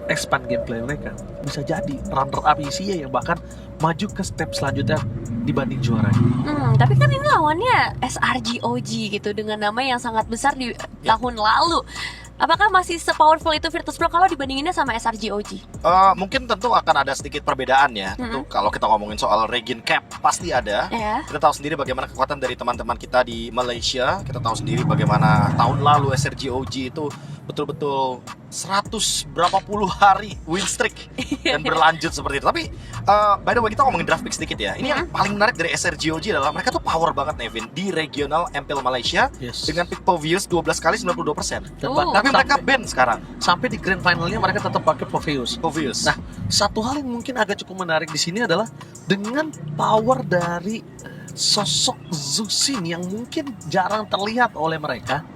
expand gameplay mereka, bisa jadi runner-up ECA yang bahkan maju ke step selanjutnya dibanding juara. Tapi kan ini lawannya SRGOG gitu dengan nama yang sangat besar di tahun lalu. Apakah masih se-powerful itu Virtus Pro kalau dibandinginnya sama SRGOG? Mungkin tentu akan ada sedikit perbedaan ya. Tentu kalau kita ngomongin soal regen cap pasti ada. Kita tahu sendiri bagaimana kekuatan dari teman-teman kita di Malaysia. Kita tahu sendiri bagaimana tahun lalu SRGOG itu betul-betul 100 berapa puluh hari win streak dan berlanjut seperti itu. Tapi by the way, kita ngomongin draft pick sedikit ya. Ini yang paling menarik dari SRGOG adalah mereka tuh power banget, Nevin, di regional MPL Malaysia dengan pick Povius 12 kali 92%. Tapi mereka ban sekarang. Sampai di grand finalnya mereka tetap pakai Povius. Nah, satu hal yang mungkin agak cukup menarik di sini adalah dengan power dari sosok Zuxin yang mungkin jarang terlihat oleh mereka,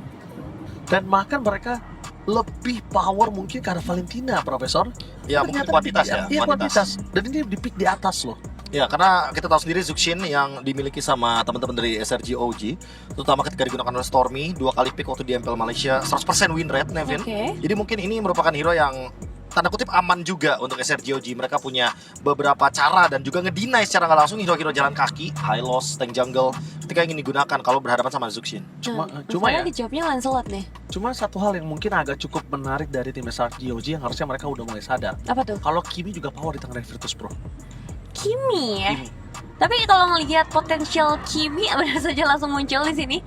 dan bahkan mereka lebih power mungkin karena Valentina, Profesor. Ya, mungkin kuantitas ya. Iya, kuantitas. Dan ini di pick di atas loh. Ya, karena kita tahu sendiri Zuxin yang dimiliki sama teman-teman dari SRGOG, terutama ketika digunakan oleh Stormy 2 kali pick waktu di MPL Malaysia, 100% win rate, Nevin. Jadi mungkin ini merupakan hero yang tanda kutip aman juga untuk SRGOG. Mereka punya beberapa cara dan juga ngedinai secara nggak langsung hero-hero jalan kaki, high loss, tank jungle ketika ingin digunakan kalau berhadapan sama Zuxin. Cuma ya, dijawabnya Lancelot nih. Cuma satu hal yang mungkin agak cukup menarik dari tim SRGOG yang harusnya mereka udah mulai sadar. Apa tuh? Kalau Kimi juga power di tangan Virtus Pro. Kimi ya. Tapi kalau ngelihat potensial Kimi benar saja langsung muncul di sini.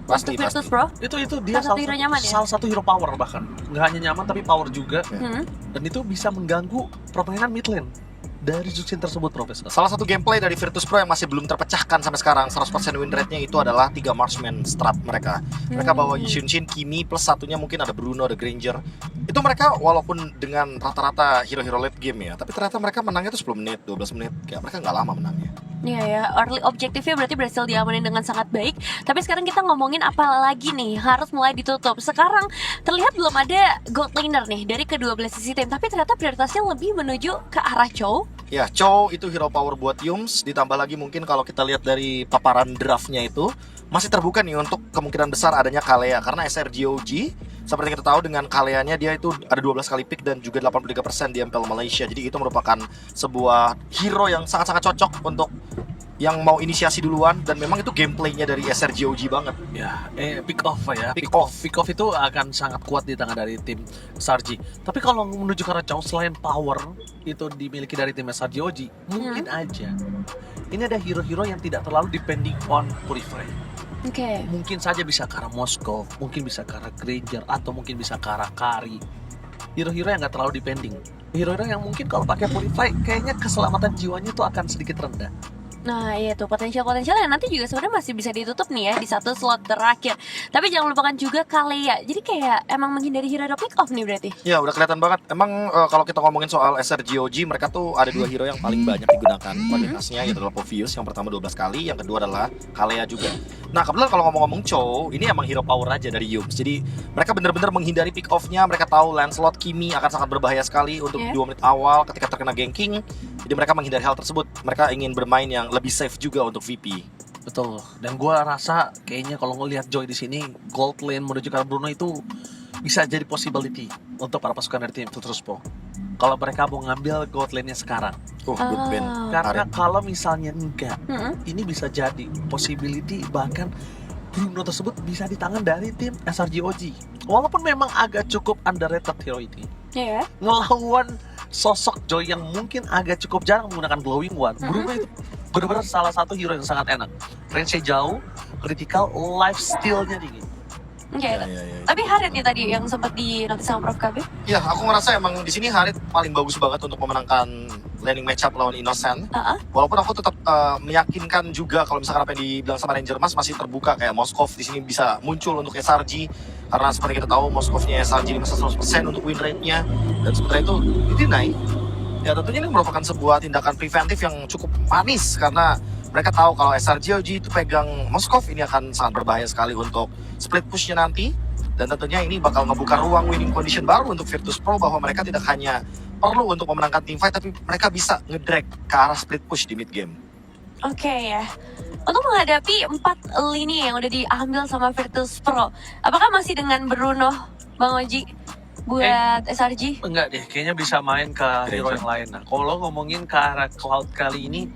Pasti Virtus Pro. Itu dia salah satu hero power, bahkan nggak hanya nyaman tapi power juga. Dan itu bisa mengganggu permainan mid lane dari Zuxin tersebut, Profesor. Salah satu gameplay dari Virtus Pro yang masih belum terpecahkan sampai sekarang 100% win rate-nya itu adalah 3 marksman strat mereka. Mereka bawa Yunshin, Kimi, plus satunya mungkin ada Bruno, ada Granger. Itu mereka walaupun dengan rata-rata hero-hero late game ya, tapi ternyata mereka menangnya itu 10 menit, 12 menit. Kayak mereka nggak lama menangnya. Iya ya, early objektifnya berarti berhasil diamanin dengan sangat baik. Tapi sekarang kita ngomongin apa lagi nih, harus mulai ditutup. Sekarang terlihat belum ada gold laner nih dari kedua belah sisi tim, tapi ternyata prioritasnya lebih menuju ke arah Chow. Ya, Chow itu hero power buat Yums. Ditambah lagi mungkin kalau kita lihat dari paparan draftnya itu masih terbuka nih untuk kemungkinan besar adanya Kalea. Karena SRGOG seperti kita tahu dengan Kaleanya dia itu ada 12 kali pick dan juga 83% di MPL Malaysia. Jadi itu merupakan sebuah hero yang sangat-sangat cocok untuk yang mau inisiasi duluan, dan memang itu gameplaynya dari SRGOG banget. Ya, pick off ya. Pick off itu akan sangat kuat di tangan dari tim SRG. Tapi kalau menuju ke arah Chow, selain power itu dimiliki dari tim SRGOG, mungkin aja ini ada hero-hero yang tidak terlalu depending on Purify. Mungkin saja bisa ke arah Moskov, mungkin bisa ke arah Granger, atau mungkin bisa ke arah Kari. Hero-hero yang nggak terlalu depending. Hero-hero yang mungkin kalau pakai Purify kayaknya keselamatan jiwanya tuh akan sedikit rendah. Nah iya tuh potensial yang nanti juga sebenarnya masih bisa ditutup nih ya di satu slot terakhir. Tapi jangan lupakan juga Kalea. Jadi kayak emang menghindari hero pick off nih berarti. Ya udah kelihatan banget. Emang kalau kita ngomongin soal SRGOG, mereka tuh ada 2 hero yang paling banyak digunakan kualitasnya, yaitu adalah Povius yang pertama 12 kali, yang kedua adalah Kalea juga. Nah kebetulan kalau ngomong-ngomong Chow, ini emang hero power aja dari Yums. Jadi mereka benar-benar menghindari pick off-nya. Mereka tahu Lancelot, Kimi akan sangat berbahaya sekali untuk 2 menit awal ketika terkena ganking. Jadi mereka menghindari hal tersebut. Mereka ingin bermain yang lebih safe juga untuk VP. Betul. Dan gua rasa kayaknya kalau ngelihat Joy di sini, gold lane menuju ke Bruno itu bisa jadi possibility untuk para pasukan dari tim Virtus Pro. Kalau mereka mau ngambil gold lane-nya sekarang. Good ban. Karena kalau misalnya enggak, ini bisa jadi possibility bahkan Bruno tersebut bisa di tangan dari tim SRGOG. Walaupun memang agak cukup underrated hero ini. Ngelawan sosok Joy yang mungkin agak cukup jarang menggunakan glowing one. Bruno itu benar-benar salah satu hero yang sangat enak. Range-nya jauh, critical, life steal-nya tinggi. Tapi Harit nih tadi yang sempat dinotis sama Prof KB. Ya, aku ngerasa emang di sini Harit paling bagus banget untuk memenangkan landing matchup lawan Innocent. Walaupun aku tetap meyakinkan juga kalau misalkan apa yang dibilang sama Ranger Mas masih terbuka, kayak Moskov di sini bisa muncul untuk SRG, karena seperti kita tahu Moskovnya SRG ini masih 100% untuk win rate-nya, dan sementara itu didinai. Ya tentunya ini merupakan sebuah tindakan preventif yang cukup manis, karena mereka tahu kalau SRGOG itu pegang Moskov ini akan sangat berbahaya sekali untuk split push-nya nanti. Dan tentunya ini bakal ngebuka ruang winning condition baru untuk Virtus Pro, bahwa mereka tidak hanya perlu untuk memenangkan teamfight, tapi mereka bisa ngedrag ke arah split push di mid game. Ya. Untuk menghadapi 4 lini yang udah diambil sama Virtus Pro, apakah masih dengan Bruno, Bang Oji? buat SRG? Enggak deh, kayaknya bisa main ke hero yang lain. Nah, kalau ngomongin ke arah Cloud kali ini,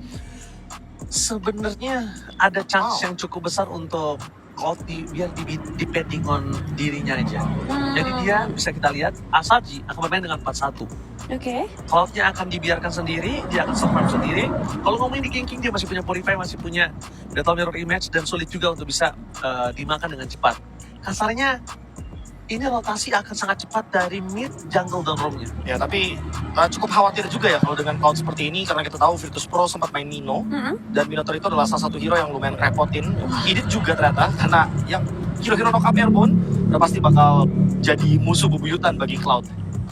sebenarnya ada chance yang cukup besar untuk Cloud biar depending on dirinya aja. Jadi dia bisa kita lihat Asaji akan bermain dengan 4-1. Oke. Cloud-nya akan dibiarkan sendiri, dia akan survive sendiri. Kalau ngomongin di ganking, dia masih punya Purify, masih punya Battle Mirror Image, dan sulit juga untuk bisa dimakan dengan cepat. Kasarnya, ini rotasi akan sangat cepat dari mid, jungle, dan roamnya. Ya, tapi cukup khawatir juga ya kalau dengan Cloud seperti ini, karena kita tahu Virtus Pro sempat main Nino, dan Minotaur itu adalah salah satu hero yang lumayan repotin. Edit juga ternyata, karena yang hero-hero knock up airborne udah pasti bakal jadi musuh bebuyutan bagi Cloud.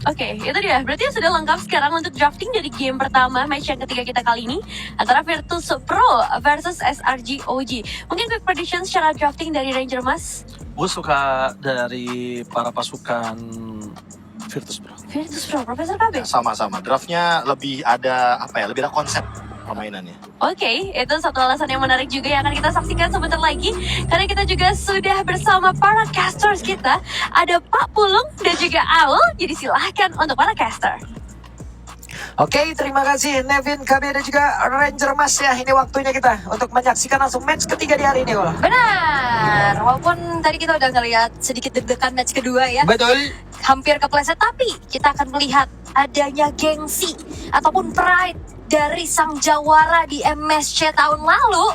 Oke, itu dia. Berarti sudah lengkap sekarang untuk drafting dari game pertama, match yang ketiga kita kali ini antara Virtus Pro versus SRG OG. Mungkin quick prediction secara drafting dari Ranger Mas? Gue suka dari para pasukan Virtus Pro. Virtus Pro, Profesor Kabe? Sama-sama, draftnya lebih ada lebih ada konsep permainannya. Oke, itu satu alasan yang menarik juga yang akan kita saksikan sebentar lagi. Karena kita juga sudah bersama para casters kita. Ada Pak Pulung dan juga Aul. Jadi silahkan untuk para caster. Oke, terima kasih Nevin, KB dan juga Ranger Mas ya. Ini waktunya kita untuk menyaksikan langsung match ketiga di hari ini, Wal. Benar, walaupun tadi kita udah ngeliat sedikit deg-degan match kedua ya, Betul. hampir kepleset, tapi kita akan melihat adanya gengsi ataupun pride dari sang jawara di MSC tahun lalu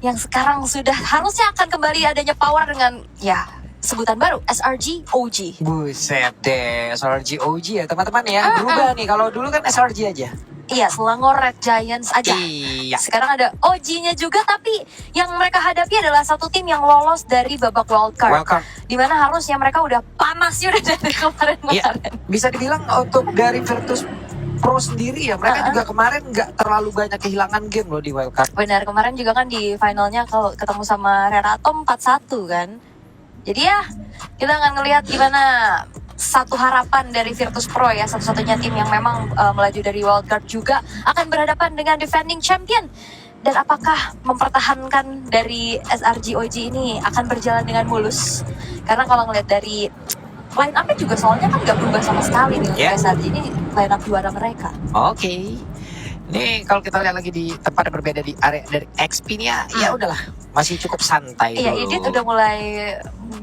yang sekarang sudah harusnya akan kembali adanya power dengan ya sebutan baru SRG OG. Buset deh, SRG OG ya teman-teman ya. Berubah nih, kalau dulu kan SRG aja. Iya, Selangor Red Giants aja. Iya. Sekarang ada OG-nya juga, tapi yang mereka hadapi adalah satu tim yang lolos dari babak wildcard. Welcome. Dimana harusnya mereka udah panas ya udah dari kemarin-kemarin. Bisa dibilang untuk dari Virtus Pro sendiri ya, mereka juga kemarin nggak terlalu banyak kehilangan game loh di wildcard. Benar, kemarin juga kan di finalnya kalau ketemu sama Reratom 4-1 kan. Jadi ya, kita akan ngelihat gimana satu harapan dari Virtus Pro ya, satu-satunya tim yang memang melaju dari wildcard juga akan berhadapan dengan defending champion. Dan apakah mempertahankan dari SRG OG ini akan berjalan dengan mulus? Karena kalau ngelihat dari line up-nya juga soalnya kan nggak berubah sama sekali nih. Yeah. SRG ini line up juara mereka. Oke. Nih kalau kita lihat lagi di tempat yang berbeda di area dari XP nih ya udahlah, masih cukup santai Iya, dulu. Edit udah mulai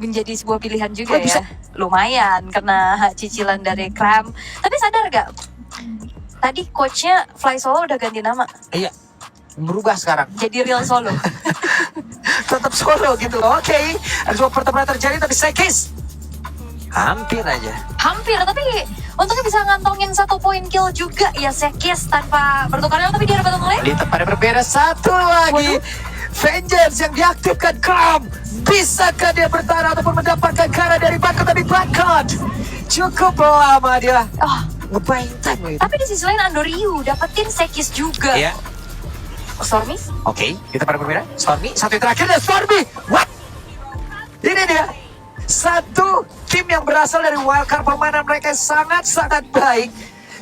menjadi sebuah pilihan juga Oh, bisa. ya. Lumayan kena cicilan dari Cram. Tapi sadar gak? Tadi coachnya Fly Solo udah ganti nama. Iya. Berubah sekarang. Jadi Real Solo. Tetap solo gitu loh. Oke. Ada sebuah pertempuran terjadi tapi Sekis hampir aja. Hampir, tapi untungnya bisa ngantongin 1 poin kill juga ya Sekis tanpa bertukarnya, tapi dia dapat mulai. Di tempat yang berbeda satu lagi. Vengeance yang diaktifkan Cram. Bisakah dia bertahan ataupun mendapatkan cara dari Blackcard, tapi Blackcard cukup lama dia ngebayin time loh itu. Tapi di sisi lain Andoriu dapetin Sekis juga. Iya. Stormy? Oke, di tempat yang berbeda. Stormy, satu yang terakhir dan Stormy. What? Ini dia. Satu tim yang berasal dari wildcard, permainan mereka sangat-sangat baik.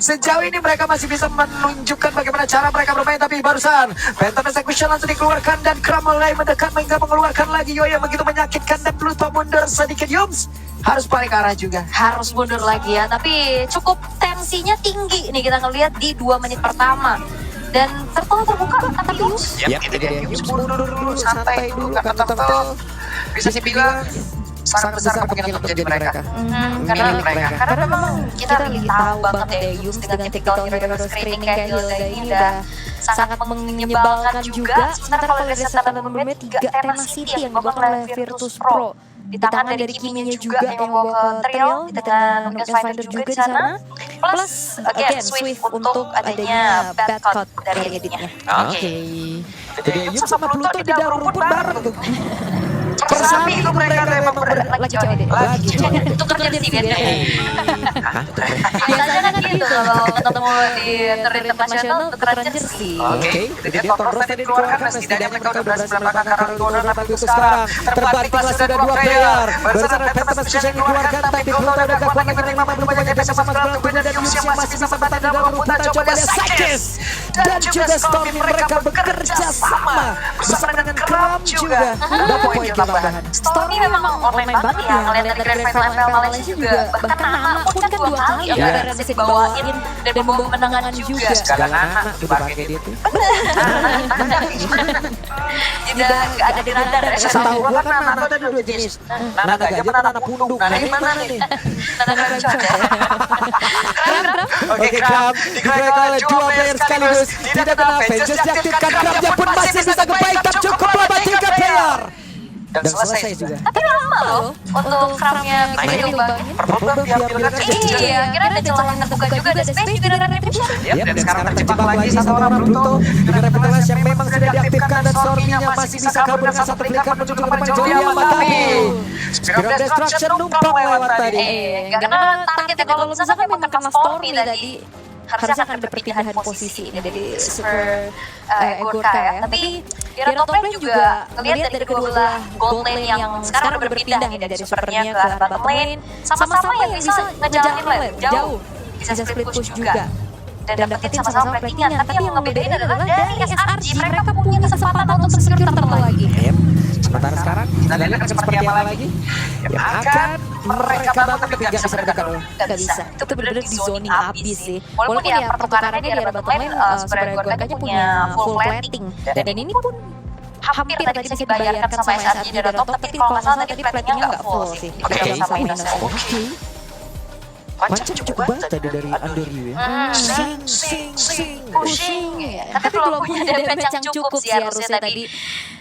Sejauh ini mereka masih bisa menunjukkan bagaimana cara mereka bermain, tapi barusan Phantom Execution langsung dikeluarkan dan Cram mulai mendekat hingga mengeluarkan lagi Yoyo yang begitu menyakitkan dan Pluto mundur sedikit. Yums harus balik arah juga. Harus mundur lagi ya, tapi cukup tensinya tinggi nih kita ngelihat di 2 menit pertama. Dan turtle terbuka kata Yus. Ya, itu dia Yums mundur dulu, santai dulu karena turtle bisa dibilang sangat besar kemungkinan untuk menjadi mereka. Karena memang kita lagi tahu banget ya Yums dengan typical hero screening kayak Hilda ini udah sangat menyebalkan juga. Sementara kalau dari setelan nomor 3 Tema City yang dibawa oleh Virtus Pro, di tangan dari Kiminya juga yang membawa ke Trial dengan Lukas Finder juga di sana. Plus again Swift untuk adanya bad cut dari editnya. Oke. Jadi Yums sama Pluto di dalam rumput bareng tuh. Persami itu mereka memang Lagi COD. lagi. Itu kerja sih biasanya. Biasanya kan gitu kalau ketemu di tur internasional tukeran jersey. Oke, itu dia Tom Ross tadi dikeluarkan dan setidaknya mereka udah berhasil meletakkan Karol Corner, tapi untuk sekarang terbantinglah sudah 2 player. Barusan ada Phantom Special yang dikeluarkan, tapi belum tahu ada gangguan lagi dari Mama, belum banyak yang sama sekali untuk dan Yus yang masih bisa bertahan di dalam rumput. Coba lihat Sakis dan juga Stormy, mereka bekerja sama bersama dengan Kram juga. Dapat poin tambahan. Stormy memang online banget ya, ngeliat dari Grand Final FPL Malaysia juga. Bahkan nama pun kan 2 kali ya bisa dibawain dan membawa kemenangan juga. Segala anak tuh dipakai dia tuh. Tidak ada di radar ya. Setahu gua kan Nana ada 2 jenis. Nana gajah sama Nana punduk. Nah, ini mana nih? Nana gacor ya. Oke, Kram dikeluarkan oleh 2 player sekaligus. Tidak kena Avengers diaktifkan. Kramnya pun masih bisa kebaikan cukup lama 3 player. Dan selesai juga. Tapi lama loh untuk Kramnya bisa diubangin. Iya, kira ada celah yang terbuka juga. Ada space juga dengan retribution. Dan sekarang terjebak lagi satu orang Bruto dengan Repetilas yang memang sudah diaktifkan dan Stormy-nya masih bisa kabur dengan satu berikan menuju ke depan Joey Ahmad tapi Spirit of Destruction numpang lewat tadi. Karena targetnya kalau misalkan memang kena Stormy tadi harusnya akan berpindahan posisi ini dari Super Gorka ya. Tapi Hero Top Lane juga ngelihat dari kedua gold lane yang sekarang udah berpindah nih dari Supernya ke arah bottom lane. Sama-sama yang bisa ngejalanin lane jauh. Bisa split push juga. Dan dapetin sama-sama platingan. Tapi yang ngebedain adalah dari SRG mereka punya kesempatan untuk secure turtle lagi. Sementara sekarang kita lihat akan seperti apa lagi yang akan mereka bangun tapi nggak bisa mendekat dulu. Gak bisa, itu bener-bener di zoning abis sih. Walaupun ya pertukarannya di arah bottom lane sebenarnya Gorkanya punya full plating. Dan ini pun hampir tadi bisa dibayarkan sama SRG di arah top. Tapi kalau nggak salah tadi platingnya nggak full sih. Oke. Sama minus. Pancam cukup banget tadi dari Underu ya. Pushing. Tapi belum punya damage yang cukup sih harusnya tadi.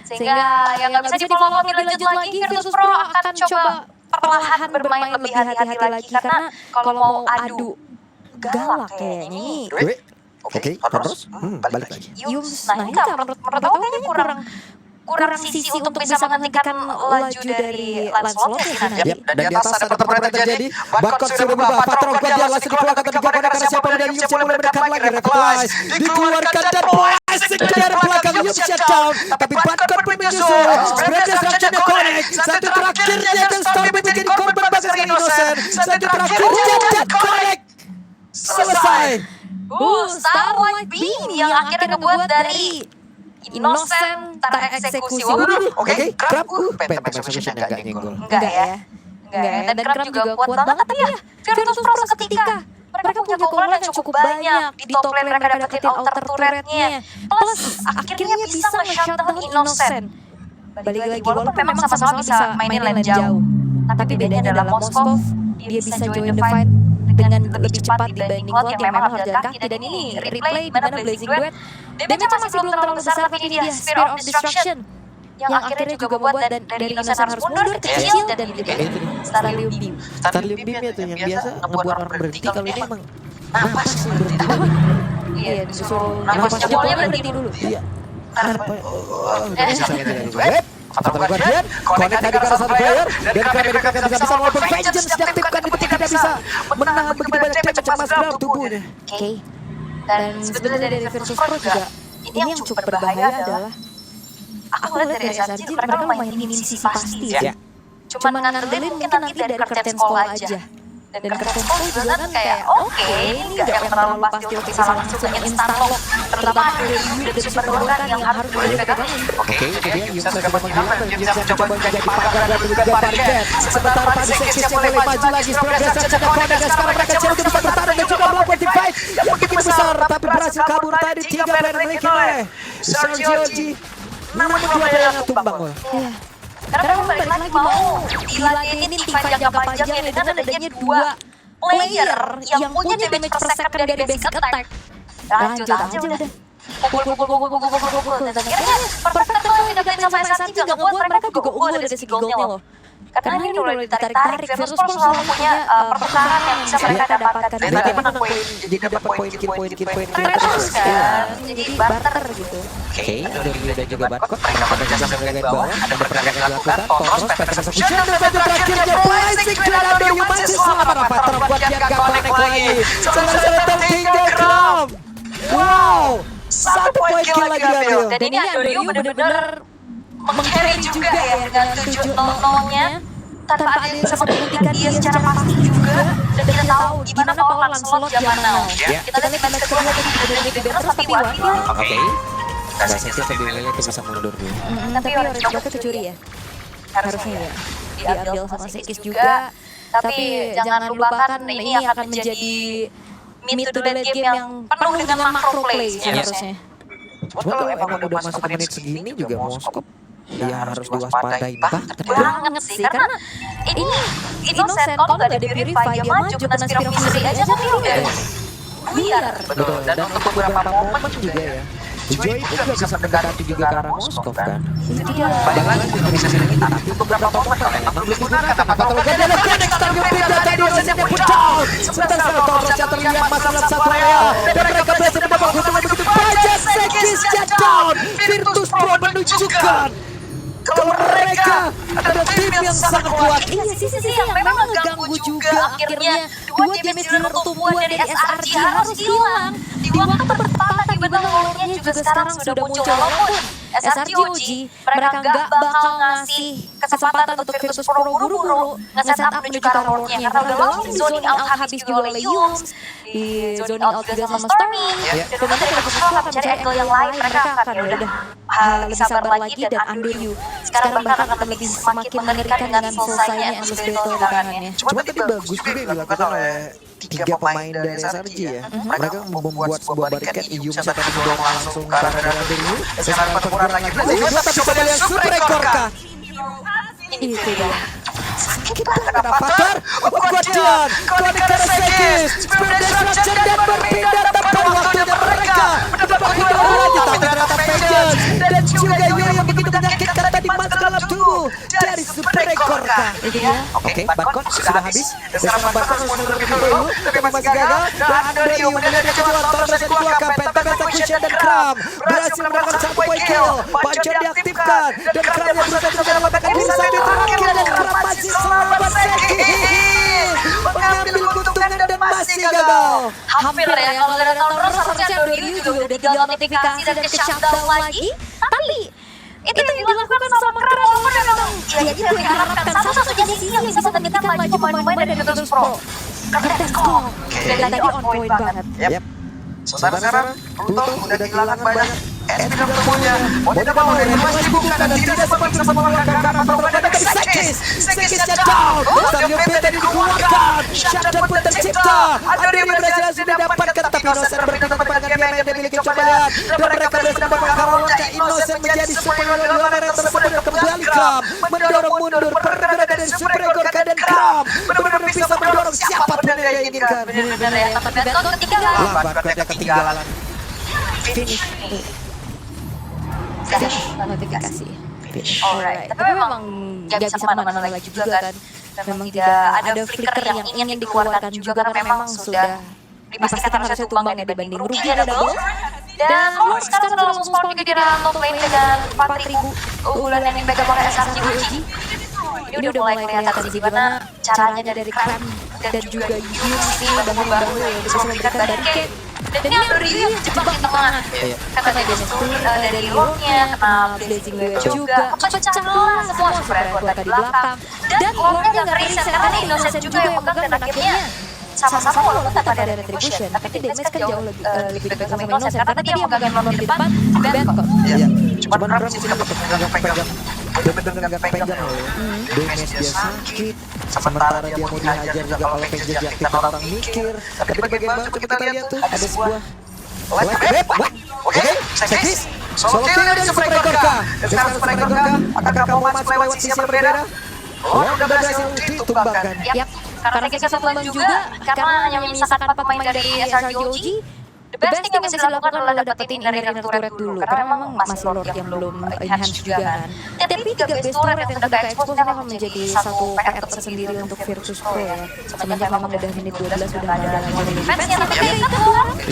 Sehingga yang nggak bisa di-follow lebih lanjut lagi, Virtus Pro akan coba perlahan bermain lebih hati-hati lagi. Karena kalau mau adu galak kayaknya ini. Oke, terus balik lagi. Yums, nah ini menurut aku kayaknya kurang sisi untuk bisa menghentikan laju dari Lancelot ya nanti. Dan di atas ada pertempuran terjadi. Bakot sudah berubah. Patrol Guardian langsung dikeluarkan tapi gak karena siapa dari Yums yang mulai mendekat lagi. Revitalize dikeluarkan dan blasting dari belakang Yums shutdown. Tapi Bakot pun menyusul. Spread destruction-nya connect. Satu terakhirnya dan Stormy menjadi korban bagas dengan Innocent. Satu terakhirnya dan connect. Selesai. Starlight Beam yang akhirnya ngebuat dari Innocent tereksekusi. Oke, Crab Phantom Execution agak nyenggol. Enggak ya. Dan Crab juga kuat banget tapi ya Virtus Pro seketika mereka punya keunggulan yang cukup banyak. Di top lane mereka dapetin outer turretnya. Plus akhirnya bisa nge-shutdown Innocent. Balik lagi walaupun memang sama-sama bisa mainin lane jauh. Tapi bedanya dalam Moskov dia bisa join the fight dengan lebih cepat dibanding Cloud yang memang harus jalan kaki. Dan ini replay di mana Blazing Duet damage masih belum terlalu besar tapi dia Spear of Destruction yang akhirnya juga membuat dari Innocent harus mundur kecil dan juga Starlium Beam. Starlium Beam itu yang biasa ngebuat orang berhenti, kalau ini emang napas sih berhenti. Iya, disuruh napas jempolnya berhenti dulu. Iya. Fatal Guardian, connect tadi ke satu player dan mereka bisa walaupun Vengeance diaktifkan itu tidak bisa menahan begitu banyak damage cemas dalam tubuhnya. Oke. Dan sebetulnya dari Virtus Pro juga ini yang cukup berbahaya adalah aku lihat dari SRG mereka mainin sisi pasti ya. Cuma ngandelin mungkin nanti dari curtain call aja. Dan curtain call juga kan kayak oke, ini nggak yang terlalu pasti untuk bisa langsung instan lock. Terutama dari Yumi dan Super Gorka yang harus dipegangin. Oke, itu dia Yumi sudah menghilang dan Yumi mencoba menjadi pagar dan juga parket. Sementara tadi Seksis yang mulai maju lagi, Spirit Destruction dan Connect dan sekarang mereka coba bisa bertahan dan juga melakukan divide yang begitu besar tapi berhasil kabur tadi 3 player memiliki oleh Sargioji. Namun 2 player yang tumbang. Karena memang balik lagi mau diladenin tifa jangka panjang ya dengan adanya 2 player yang punya damage per second dari basic attack. Lanjut aja udah. Pukul. Akhirnya perfect kalau didapetin sama SRG juga ngebuat mereka juga unggul dari segi goldnya loh. Karena ini udah ditarik-tarik, Virtus Pro selalu punya pertukaran yang bisa mereka dapatkan. Dan tadi menang poin, jadi dapat poin kill Terus kan, jadi barter gitu. Oke, Andoryu dan juga Barcode pada jasa bagian bawah, ada pergerakan yang dilakukan. Totros pada execution dan batu terakhirnya Blazing dan Andoryu masih selamat apa terbuat yang gak connect lagi. Selesai tertinggal Kram. Wow, 1 poin kill lagi diambil. Dan ini Andoryu benar-benar meng-carry juga ya dengan 7-0-nya tanpa ada yang bisa menghentikan dia secara pasti juga. Dan kita tahu gimana power Lancelot zaman now. Kita lihat di match kedua tadi benar-benar di Beatles tapi wakil. Oke, Gak sensitif lebih milih itu bisa mundur dulu. Tapi Orange Block itu curi ya? Harusnya ya. Diambil sama Sekis juga. Tapi jangan lupakan ini akan menjadi mid to late game yang penuh dengan macro play seharusnya. Cuma kalau emang udah masuk menit segini juga Moskop ya harus diwaspadai Banget sih, karena ini Innocent kalau nggak ada Purify dia maju kena Spirit of Misery aja tapi udah buyar. Betul, dan untuk beberapa momen juga ya Joy juga bisa mendekati juga ke arah Moskov kan. Balik lagi bisa sini kita untuk beberapa momen kalau emang belum digunakan apakah terjadi ada connect tapi pindah tadi Rosennya pun down. Sebentar Totros yang terlihat masih dalam satu area dan mereka berhasil mendapat keuntungan begitu banyak. Sekis down. Virtus Pro menunjukkan kalau mereka adalah tim yang sangat kuat. Iya sih yang memang ngeganggu juga akhirnya dua damage dealer tumbuhan dari SRG harus hilang. Di waktu pertama tiba-tiba lore-nya juga sekarang sudah muncul walaupun SRG OG mereka nggak bakal ngasih kesempatan untuk Virtus Pro buru-buru nge-setup menuju ke arah lore-nya karena udah langsung zoning out habis juga oleh Yums, di zoning out juga sama Stormy. Dan nanti Virtus Pro akan mencari angle yang lain, mereka akan ya udah lebih sabar lagi dan Andoryu sekarang bahkan akan lebih semakin mengerikan dengan selesainya Endless Battle di tangannya. Cuma tadi bagus juga yang dilakukan oleh 3 pemain dari SRG ya. Mereka membuat sebuah barikat Iyum bisa tadi mendorong langsung ke arah Andoryu. Sekarang pertempuran lagi tapi pada yang super ekor kah? Itu dia. Sakit banget Fatar. Guardian connect ke Sekis. Spirit Disruption dan berpindah tepat waktunya mereka mendapat keuntungan lagi tapi ternyata Vengeance dan juga Yo yang begitu menyakitkan tadi masuk dalam tubuh dari super ekor kah? Oke, Barcode sudah habis. Sekarang Barcode harus mundur lebih dulu tapi masih gagal. Dan Andoryu mendapat kejuan Totros yang dikeluarkan. Pentagon Execution dan Kram berhasil mendapatkan 1 poin kill. Pancon diaktifkan dan Kram yang berusaha untuk mendapatkan diri sampai terakhir dan Kram masih selamat. Sekis mengambil keuntungan dan masih gagal. Hampir ya kalau dari tahun terus harusnya Andoryu juga udah tinggal notifikasi dan ke shutdown lagi. Tapi itu yang dilakukan sama Kram memang ya itu yang diharapkan satu-satunya sih yang bisa menghentikan laju pemain-pemain dari Virtus Pro. Let's go. Dan tadi on point banget. Yep. Sekarang Pluto udah kehilangan banyak SP dan temunya. Mau dibawa dari masih bukan dan tidak sempat bisa mengalahkan karena pertempuran dari Sekis. Sekisnya down. Sambil Peta dikeluarkan. Shutdown pun tercipta. Andoryu berhasil sudah dapatkan tapi Innocent berkata dengan game yang dimiliki coba lihat. Dan mereka berhasil mendapatkan Karolonnya. Innocent menjadi super hero di luar area tersebut dan kembali Kram mendorong mundur pergerakan dari super ekor dan Kram benar-benar bisa mendorong siapa pun yang dia inginkan. Benar-benar ya tapi Beton ketinggalan. Barcode ketinggalan. Finish. Notifikasi. Alright, tapi memang gak bisa kemana-mana lagi juga kan. Memang tidak ada flicker yang ingin dikeluarkan juga karena memang sudah dipastikan harusnya tumbang ya dibanding rugi ada double. Dan Lord sekarang sudah langsung spawn juga di dalam top lane dengan 4.000 unggulan yang dipegang oleh SRG OG. Ini udah mulai kelihatan sih gimana caranya dari Kram dan juga Yums sih bahu-bahu ya bisa memberikan barricade. Dan ini Andoryu yang jebak di tengah. Karena dia dari lore-nya, kena blazing juga, pecah lah semua super ekor tadi di belakang. Dan lore-nya gak ke-reset karena ini Innocent juga yang pegang dan akhirnya sama-sama walaupun tanpa ada retribution tapi damage kan jauh lebih dekat sama Innocent karena dia yang pegang lore di depan Bencott. Iya, cuman Kram sih dapat pegang bener-bener gak pegang loh. Damage dia sakit, sementara dia mau dihajar juga kalau Vengeance diaktifkan orang mikir. Tapi bagaimana coba kita lihat tuh ada sebuah web. Oke, Sekis solo kill dari super ekor kah? Dan sekarang super ekor kah? Apakah mau masuk lewat sisi yang berbeda? Oh, udah berhasil ditumbangkan. Yap, karena kita satu juga karena hanya menyisakan 4 pemain dari SRG OG The best thing yang bisa dilakukan adalah dapetin inner turret dulu, karena memang masih Lord yang belum enhance juga kan. Tapi 3 base turret yang sudah ke-expose ini akan menjadi satu PR tersendiri untuk Virtus Pro ya. Semenjak memang udah menit 12 sudah ada lagi defense-nya, tapi kayak gitu.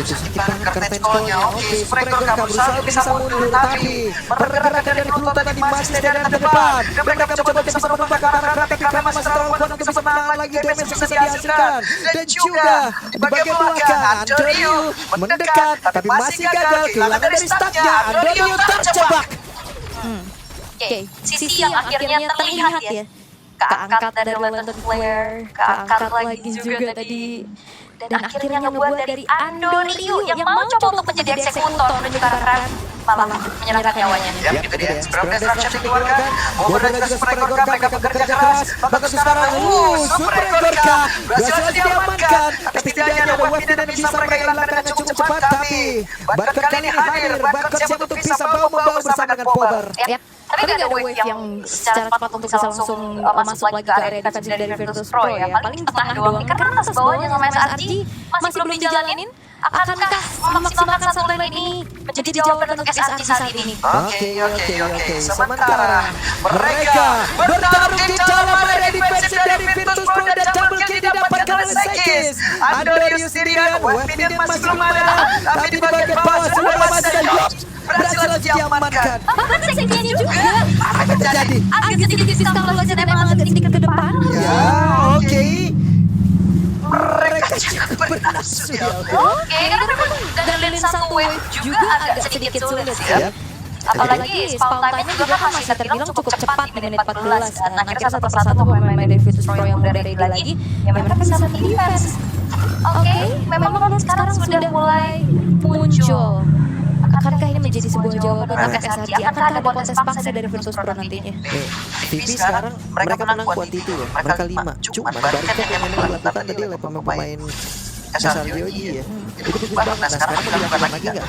Itu sakit banget karena pentonya. Oke, Spraker berusaha bisa mundur, tapi pergerakan dari Pluto tadi masih dari depan. Dan mereka mencoba bisa menumpang ke arah Kratek, karena masih terlalu kuat untuk bisa menahan lagi damage yang bisa dihasilkan. Dan juga di bagian belakang, Antonio mendekat, tapi masih gagal. Kehilangan dari stacknya, Antonio terjebak. Oke, sisi yang akhirnya terlihat ya. Keangkat dari Lantern Flare, keangkat lagi juga tadi. Dan akhirnya ngebuat dari Andorio yang mau coba untuk menjadi eksekutor dan juga rem malah menyerahkan nyawanya. Ya, itu dia. Sprint Destruction dikeluarkan. Over dan juga Super Gorka, mereka bekerja keras. Bahkan sekarang, Super Gorka berhasil diamankan. Tapi setidaknya ada wave yang bisa mereka hilangkan dengan cukup cepat. Tapi Barcode kali ini hadir. Barcode siap untuk bisa membawa bersama dengan Power. Tapi gak ada wave yang secara cepat untuk bisa langsung masuk lagi ke area defense dari Virtus Pro ya. Paling tengah doang nih, karena atas bawahnya sama SRG masih belum dijalanin. Akankah memaksimalkan satu lane ini menjadi jawaban untuk SRG saat ini? Oke. Sementara mereka bertarung di dalam area defense dari Virtus Pro dan double kill didapatkan oleh Sekis. Andorius sendirian, wave minion masih belum ada. Tapi di bagian bawah sudah masih ada Yop. Berhasil diamankan. Bahkan Sekisnya juga Apa yang terjadi? agak sedikit bisa meloncat emang agak sedikit ke depan. Ya, oke. Mereka juga berhasil. Oke, karena memang dalilin satu wave juga agak sedikit sulit ya. Apalagi spawn time-nya juga kan masih terbilang cukup cepat di menit 14 kan. Akhirnya satu persatu pemain dari Virtus Pro yang udah ready lagi, ya mereka bisa defense. Oke, memang Lord sekarang sudah mulai muncul. Akankah ini menjadi sebuah jawaban untuk SRG? Akankah ada kontes paksa dari Virtus Pro nantinya? TV sekarang mereka menang kuantiti ya. Mereka 5. Cuman Barcode yang memang dilakukan tadi oleh pemain SRGOG ya. Itu cukup banget. Nah sekarang mau dilakukan lagi nggak?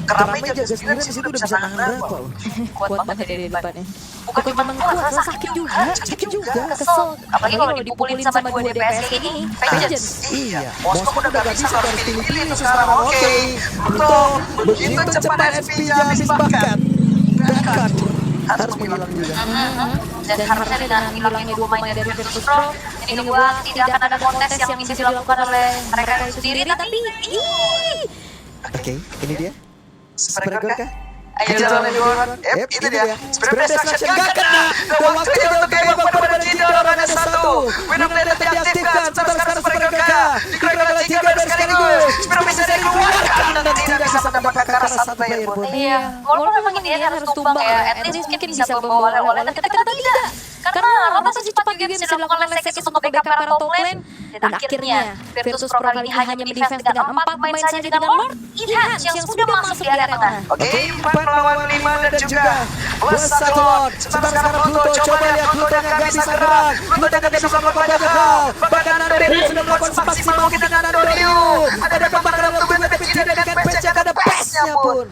Keramai jaga sendirian di situ udah bisa nahan berapa loh. Kuat banget dari depannya. Bukan cuma kuat, sakit juga. Sakit juga. Kesel. Apalagi kalau dipukulin sama 2 DPS kayak gini. Vengeance. Iya, Moskov udah gak bisa harus pilih-pilih sekarang. Oke, betul. Begitu cepat SP-nya habis bakat. Bakat harus menghilang juga. Dan harusnya dengan hilangnya 2 pemain dari Virtus Pro, ini ngebuat tidak akan ada kontes yang bisa dilakukan oleh mereka itu sendiri. Tapi Oke, ini dia. Super Gorka. Ayo jalan Itu dia. Sprint Destruction gak kena. Dan waktunya untuk kembang pada Jidor ada 1. Winner Blade diaktifkan. Sekarang Super Gorka dikeluarkan oleh 3 dari sekaligus. Spiro bisa dikeluarkan dan tidak bisa mendapatkan karena 1 player pun. iya, walaupun memang ini harus tumbang ya, at least mungkin bisa membawa oleh-oleh, tapi ternyata tidak. Karena rotasi cepat juga bisa dilakukan oleh Sekis untuk backup para top lane. Dan akhirnya, Virtus Pro kali ini hanya mendefense dengan 4 pemain saja dengan Lord Enhance yang sudah masuk di area tengah. Oke, 4 lawan 5 dan juga plus 1 Lord. Sekarang Pluto, coba lihat Pluto yang gak bisa gerak. Pluto yang gak bisa melakukan banyak hal. Bahkan Andorius sudah melakukan semaksimal mungkin dengan Andorius. Ada pembakaran tubuh tapi tidak dengan patch yang ada patch-nya pun.